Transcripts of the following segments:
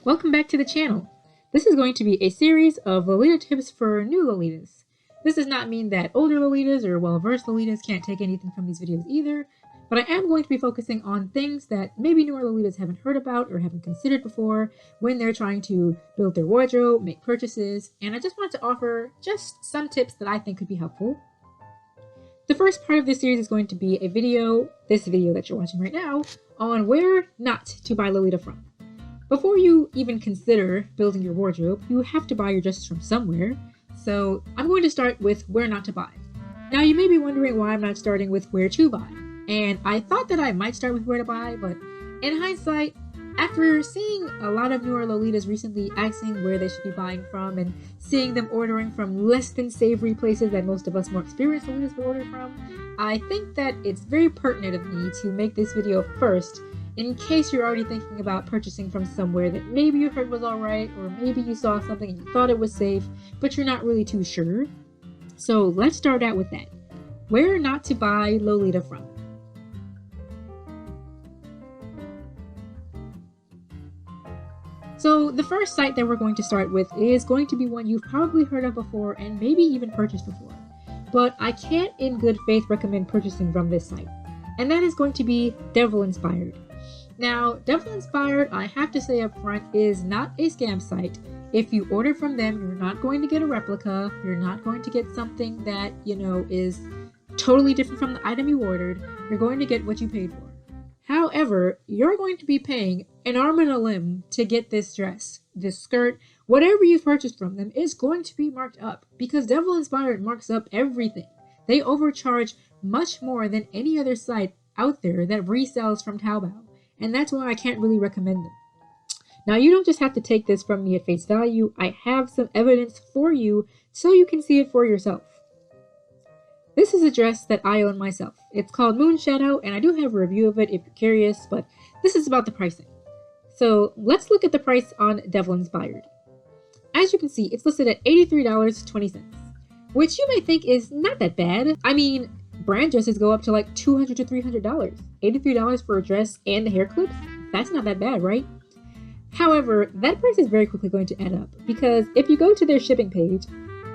Welcome back to the channel. This is going to be a series of Lolita tips for new Lolitas. This does not mean that older Lolitas or well-versed Lolitas can't take anything from these videos either, but I am going to be focusing on things that maybe newer Lolitas haven't heard about or haven't considered before when they're trying to build their wardrobe, make purchases, and I just wanted to offer just some tips that I think could be helpful. The first part of this series is going to be a video, this video that you're watching right now, on where not to buy Lolita from. Before you even consider building your wardrobe, you have to buy your dresses from somewhere, so I'm going to start with where not to buy. Now you may be wondering why I'm not starting with where to buy, and I thought that I might start with where to buy, but in hindsight, after seeing a lot of newer Lolitas recently asking where they should be buying from and seeing them ordering from less than savory places that most of us more experienced Lolitas will order from, I think that it's very pertinent of me to make this video first in case you're already thinking about purchasing from somewhere that maybe you heard was alright, or maybe you saw something and you thought it was safe, but you're not really too sure. So let's start out with that. Where not to buy Lolita from. So the first site that we're going to start with is going to be one you've probably heard of before and maybe even purchased before, but I can't in good faith recommend purchasing from this site, and that is going to be DevilInspired. Now, DevilInspired, I have to say up front, is not a scam site. If you order from them, you're not going to get a replica, you're not going to get something that, is totally different from the item you ordered, you're going to get what you paid for. However, you're going to be paying an arm and a limb to get this dress, this skirt, whatever you've purchased from them is going to be marked up because DevilInspired marks up everything. They overcharge much more than any other site out there that resells from Taobao, and that's why I can't really recommend them. Now, you don't just have to take this from me at face value. I have some evidence for you so you can see it for yourself. This is a dress that I own myself. It's called Moonshadow, and I do have a review of it if you're curious, but this is about the pricing. So let's look at the price on DevilInspired. As you can see, it's listed at $83.20, which you may think is not that bad. I mean, brand dresses go up to like $200 to $300. $83 for a dress and the hair clips? That's not that bad, right? However, that price is very quickly going to add up because if you go to their shipping page,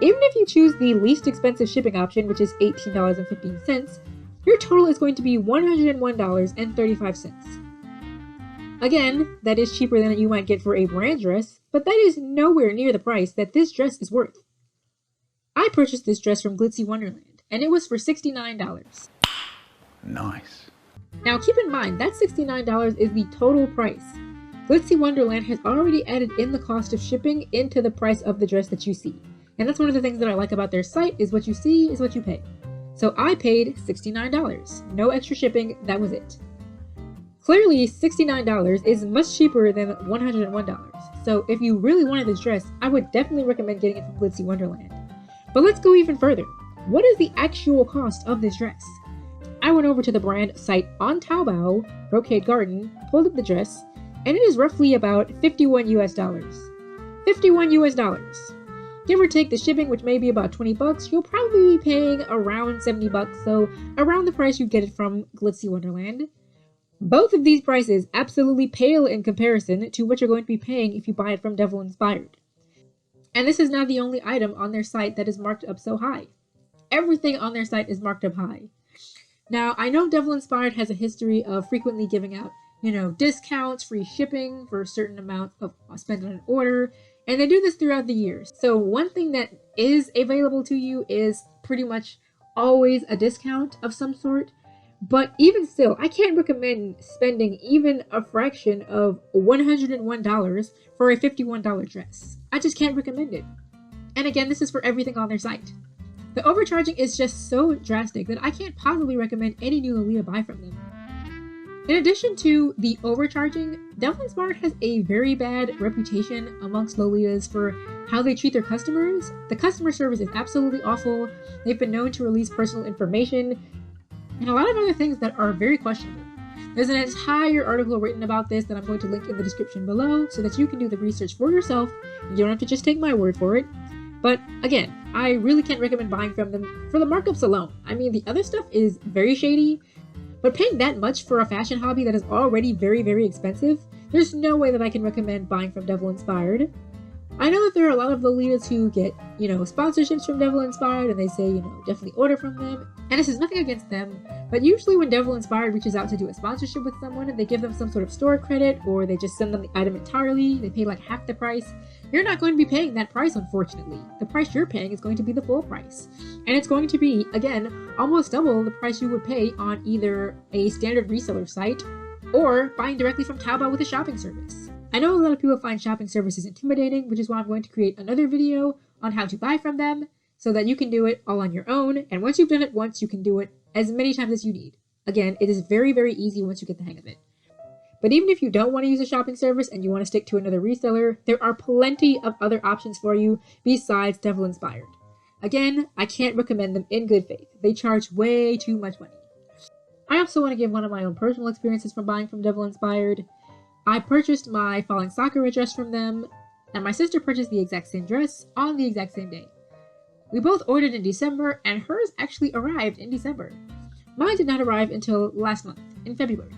even if you choose the least expensive shipping option, which is $18.15, your total is going to be $101.35. Again, that is cheaper than you might get for a brand dress, but that is nowhere near the price that this dress is worth. I purchased this dress from Glitzy Wonderland, and it was for $69. Nice. Now keep in mind, that $69 is the total price. Glitzy Wonderland has already added in the cost of shipping into the price of the dress that you see. And that's one of the things that I like about their site, is what you see is what you pay. So I paid $69. No extra shipping, that was it. Clearly, $69 is much cheaper than $101. So if you really wanted this dress, I would definitely recommend getting it from Glitzy Wonderland. But let's go even further. What is the actual cost of this dress? I went over to the brand site on Taobao, Brocade Garden, pulled up the dress, and it is roughly about $51 US. $51 US. Give or take the shipping, which may be about $20, you'll probably be paying around $70, so around the price you get it from Glitzy Wonderland. Both of these prices absolutely pale in comparison to what you're going to be paying if you buy it from DevilInspired. And this is not the only item on their site that is marked up so high. Everything on their site is marked up high. Now, I know DevilInspired has a history of frequently giving out, discounts, free shipping for a certain amount of spent on an order, and they do this throughout the years. So one thing that is available to you is pretty much always a discount of some sort. But even still, I can't recommend spending even a fraction of $101 for a $51 dress. I just can't recommend it. And again, this is for everything on their site. The overcharging is just so drastic that I can't possibly recommend any new Lolita buy from them. In addition to the overcharging, DevilInspired has a very bad reputation amongst Lolitas for how they treat their customers. The customer service is absolutely awful. They've been known to release personal information and a lot of other things that are very questionable. There's an entire article written about this that I'm going to link in the description below so that you can do the research for yourself. You don't have to just take my word for it. But again, I really can't recommend buying from them for the markups alone. I mean, the other stuff is very shady, but paying that much for a fashion hobby that is already very, very expensive, there's no way that I can recommend buying from DevilInspired. I know that there are a lot of Lolitas who get, sponsorships from DevilInspired, and they say, definitely order from them. And this is nothing against them, but usually when DevilInspired reaches out to do a sponsorship with someone, they give them some sort of store credit, or they just send them the item entirely, they pay like half the price. You're not going to be paying that price, unfortunately. The price you're paying is going to be the full price. And it's going to be, again, almost double the price you would pay on either a standard reseller site or buying directly from Taobao with a shopping service. I know a lot of people find shopping services intimidating, which is why I'm going to create another video on how to buy from them so that you can do it all on your own. And once you've done it once, you can do it as many times as you need. Again, it is very, very easy once you get the hang of it. But even if you don't want to use a shopping service and you want to stick to another reseller, there are plenty of other options for you besides DevilInspired. Again, I can't recommend them in good faith. They charge way too much money. I also want to give one of my own personal experiences from buying from DevilInspired. I purchased my falling Sakura dress from them, and my sister purchased the exact same dress on the exact same day. We both ordered in December, and hers actually arrived in December. Mine did not arrive until last month, in February.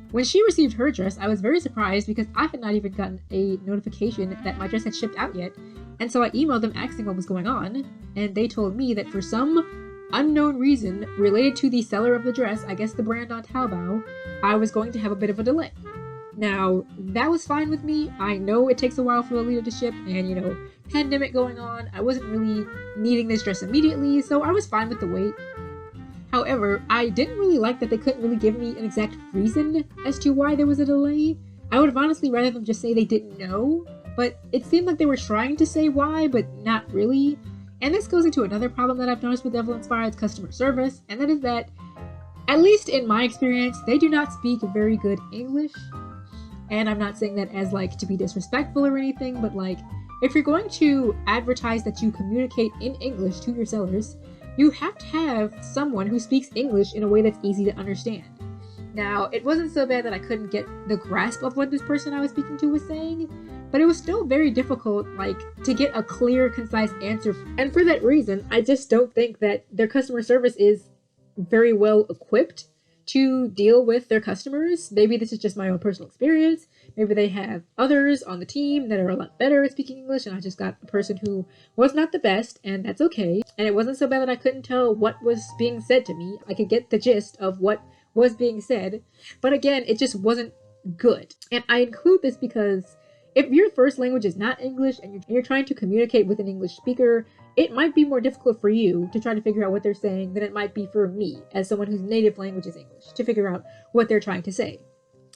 When she received her dress, I was very surprised because I had not even gotten a notification that my dress had shipped out yet, and so I emailed them asking what was going on, and they told me that for some unknown reason related to the seller of the dress, I guess the brand on Taobao, I was going to have a bit of a delay. Now, that was fine with me. I know it takes a while for Lolita to ship, and pandemic going on, I wasn't really needing this dress immediately, so I was fine with the wait. However, I didn't really like that they couldn't really give me an exact reason as to why there was a delay. I would have honestly rather them just say they didn't know, but it seemed like they were trying to say why, but not really. And this goes into another problem that I've noticed with DevilInspired's customer service, and that is that, at least in my experience, they do not speak very good English. And I'm not saying that as to be disrespectful or anything, but if you're going to advertise that you communicate in English to your sellers, you have to have someone who speaks English in a way that's easy to understand. Now, it wasn't so bad that I couldn't get the grasp of what this person I was speaking to was saying, but it was still very difficult, to get a clear, concise answer. And for that reason, I just don't think that their customer service is very well equipped to deal with their customers. Maybe this is just my own personal experience. Maybe they have others on the team that are a lot better at speaking English, and I just got a person who was not the best, and that's okay. And it wasn't so bad that I couldn't tell what was being said to me. I could get the gist of what was being said, but again, it just wasn't good. And I include this because if your first language is not English and you're trying to communicate with an English speaker, it might be more difficult for you to try to figure out what they're saying than it might be for me, as someone whose native language is English, to figure out what they're trying to say.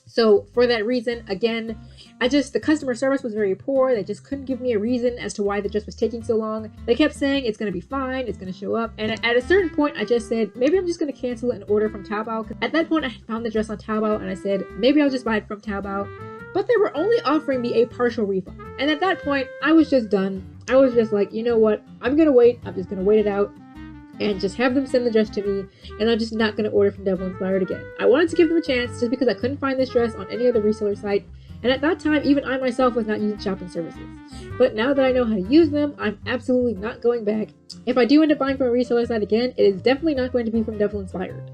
So for that reason, again, the customer service was very poor. They just couldn't give me a reason as to why the dress was taking so long. They kept saying it's going to be fine, it's going to show up. And at a certain point, I just said, maybe I'm just going to cancel it and order from Taobao. At that point, I found the dress on Taobao and I said, maybe I'll just buy it from Taobao. But they were only offering me a partial refund. And at that point, I was just done. I was just like, you know what? I'm going to wait. I'm just going to wait it out and just have them send the dress to me. And I'm just not going to order from DevilInspired again. I wanted to give them a chance just because I couldn't find this dress on any other reseller site. And at that time, even I myself was not using shopping services. But now that I know how to use them, I'm absolutely not going back. If I do end up buying from a reseller site again, it is definitely not going to be from DevilInspired.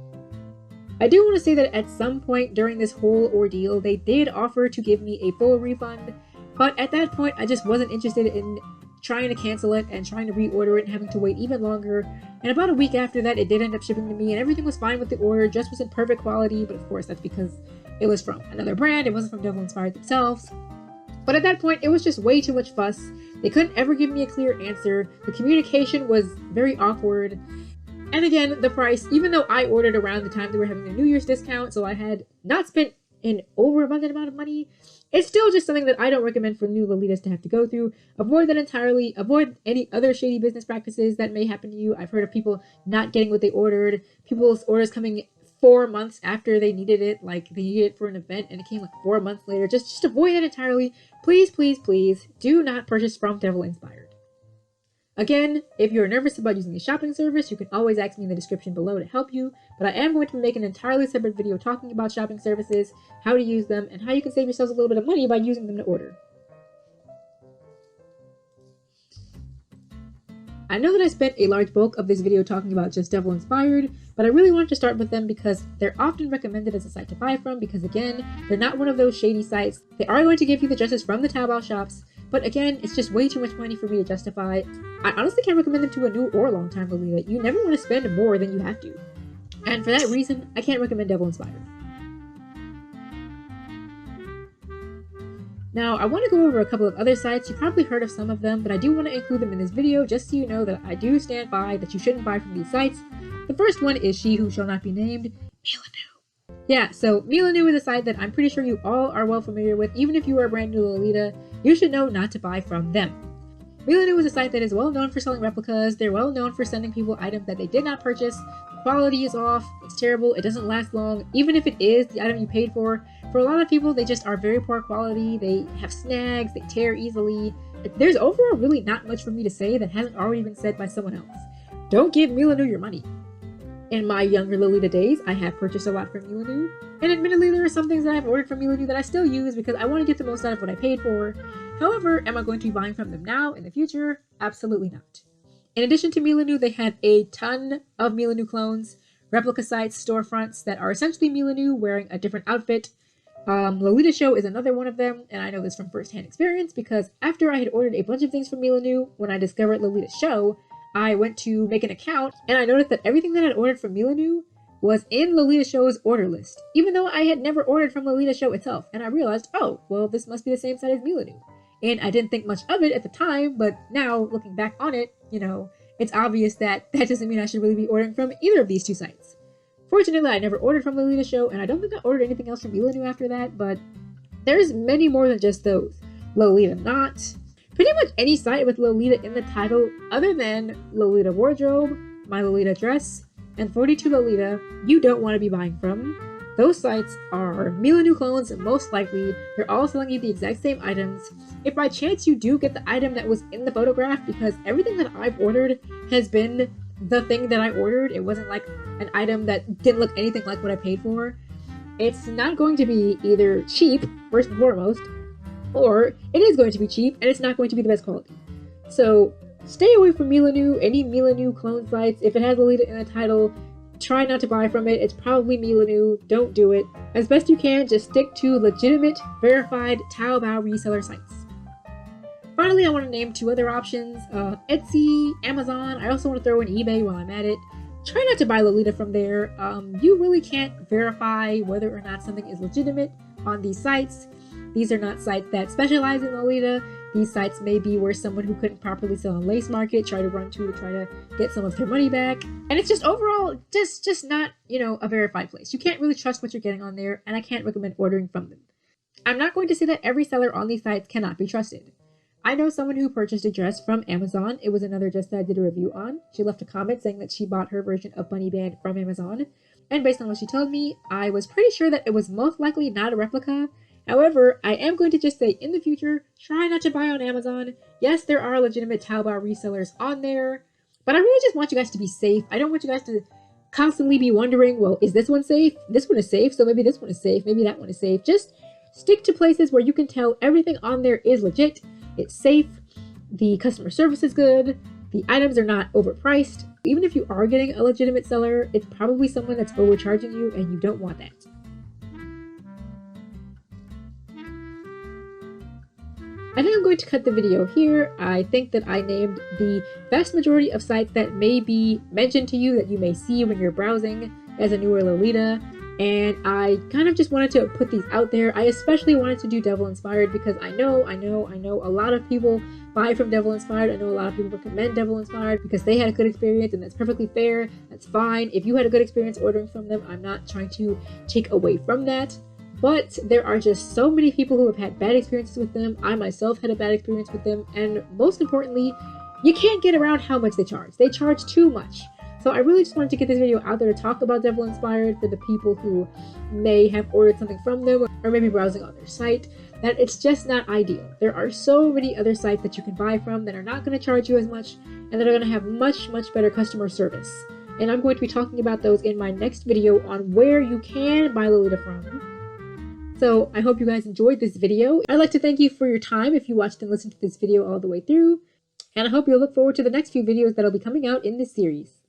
I do want to say that at some point during this whole ordeal, they did offer to give me a full refund, but at that point, I just wasn't interested in trying to cancel it and trying to reorder it and having to wait even longer. And about a week after that, it did end up shipping to me and everything was fine with the order, just was in perfect quality, but of course that's because it was from another brand, it wasn't from DevilInspired themselves. But at that point, it was just way too much fuss. They couldn't ever give me a clear answer. The communication was very awkward. And again, the price, even though I ordered around the time they were having their New Year's discount, so I had not spent an overabundant amount of money, it's still just something that I don't recommend for new Lolitas to have to go through. Avoid that entirely. Avoid any other shady business practices that may happen to you. I've heard of people not getting what they ordered, people's orders coming 4 months after they needed it, like they needed it for an event and it came 4 months later. Just avoid that entirely. Please, please, please do not purchase from DevilInspired. Again, if you're nervous about using a shopping service, you can always ask me in the description below to help you, but I am going to make an entirely separate video talking about shopping services, how to use them, and how you can save yourselves a little bit of money by using them to order. I know that I spent a large bulk of this video talking about just DevilInspired, but I really wanted to start with them because they're often recommended as a site to buy from because again, they're not one of those shady sites. They are going to give you the dresses from the Taobao shops, but again, it's just way too much money for me to justify. I honestly can't recommend them to a new or long-time Lolita. You never want to spend more than you have to. And for that reason, I can't recommend DevilInspired. Now, I want to go over a couple of other sites. You probably heard of some of them, but I do want to include them in this video just so you know that I do stand by that you shouldn't buy from these sites. The first one is She Who Shall Not Be Named, Milanoo. Yeah, so Milanoo is a site that I'm pretty sure you all are well familiar with. Even if you are a brand new Lolita, you should know not to buy from them. Milanoo is a site that is well known for selling replicas. They're well known for sending people items that they did not purchase. The quality is off, it's terrible, it doesn't last long. Even if it is the item you paid for a lot of people, they just are very poor quality. They have snags, they tear easily. There's overall really not much for me to say that hasn't already been said by someone else. Don't give Milanoo your money. In my younger Lolita days, I have purchased a lot from Milanoo, and admittedly there are some things that I've ordered from Milanoo that I still use because I want to get the most out of what I paid for. However, am I going to be buying from them now in the future? Absolutely not. In addition to Milanoo, they have a ton of Milanoo clones, replica sites, storefronts that are essentially Milanoo wearing a different outfit. Lolita Show is another one of them, and I know this from first-hand experience because after I had ordered a bunch of things from Milanoo, when I discovered Lolita Show, I went to make an account, and I noticed that everything that I'd ordered from Milanoo was in Lolita Show's order list, even though I had never ordered from Lolita Show itself, and I realized, oh, well, this must be the same site as Milanoo. And I didn't think much of it at the time, but now, looking back on it, you know, it's obvious that that doesn't mean I should really be ordering from either of these two sites. Fortunately, I never ordered from Lolita Show, and I don't think I ordered anything else from Milanoo after that, but there's many more than just those. Lolita Not. Pretty much any site with Lolita in the title other than Lolita Wardrobe, My Lolita Dress, and 42 Lolita, you don't want to be buying from. Those sites are Milanoo clones, and most likely, they're all selling you the exact same items. If by chance you do get the item that was in the photograph, because everything that I've ordered has been the thing that I ordered, it wasn't like an item that didn't look anything like what I paid for, it's not going to be either cheap, first and foremost, or it is going to be cheap and it's not going to be the best quality. So stay away from Milanoo, any Milanoo clone sites. If it has Lolita in the title, try not to buy from it. It's probably Milanoo. Don't do it. As best you can, just stick to legitimate, verified Taobao reseller sites. Finally, I want to name two other options, Etsy, Amazon. I also want to throw in eBay while I'm at it. Try not to buy Lolita from there. You really can't verify whether or not something is legitimate on these sites. These are not sites that specialize in Lolita. These sites may be where someone who couldn't properly sell on Lace Market try to run to try to get some of their money back. And it's just overall just not, you know, a verified place. You can't really trust what you're getting on there, and I can't recommend ordering from them. I'm not going to say that every seller on these sites cannot be trusted. I know someone who purchased a dress from Amazon. It was another dress that I did a review on. She left a comment saying that she bought her version of Bunny Band from Amazon. And based on what she told me, I was pretty sure that it was most likely not a replica. However, I am going to just say in the future, try not to buy on Amazon. Yes, there are legitimate Taobao resellers on there, but I really just want you guys to be safe. I don't want you guys to constantly be wondering, well, is this one safe? This one is safe, so maybe this one is safe. Maybe that one is safe. Just stick to places where you can tell everything on there is legit. It's safe, the customer service is good, the items are not overpriced. Even if you are getting a legitimate seller, it's probably someone that's overcharging you and you don't want that. I think I'm going to cut the video here. I think that I named the vast majority of sites that may be mentioned to you that you may see when you're browsing as a newer Lolita. And I kind of just wanted to put these out there. I especially wanted to do DevilInspired because I know a lot of people buy from DevilInspired. I know a lot of people recommend DevilInspired because they had a good experience, and that's perfectly fair. That's fine. If you had a good experience ordering from them, I'm not trying to take away from that. But there are just so many people who have had bad experiences with them. I myself had a bad experience with them. And most importantly, you can't get around how much they charge. They charge too much. So I really just wanted to get this video out there to talk about DevilInspired for the people who may have ordered something from them or maybe browsing on their site, that it's just not ideal. There are so many other sites that you can buy from that are not going to charge you as much and that are going to have much better customer service. And I'm going to be talking about those in my next video on where you can buy Lolita from. So I hope you guys enjoyed this video. I'd like to thank you for your time if you watched and listened to this video all the way through. And I hope you'll look forward to the next few videos that'll be coming out in this series.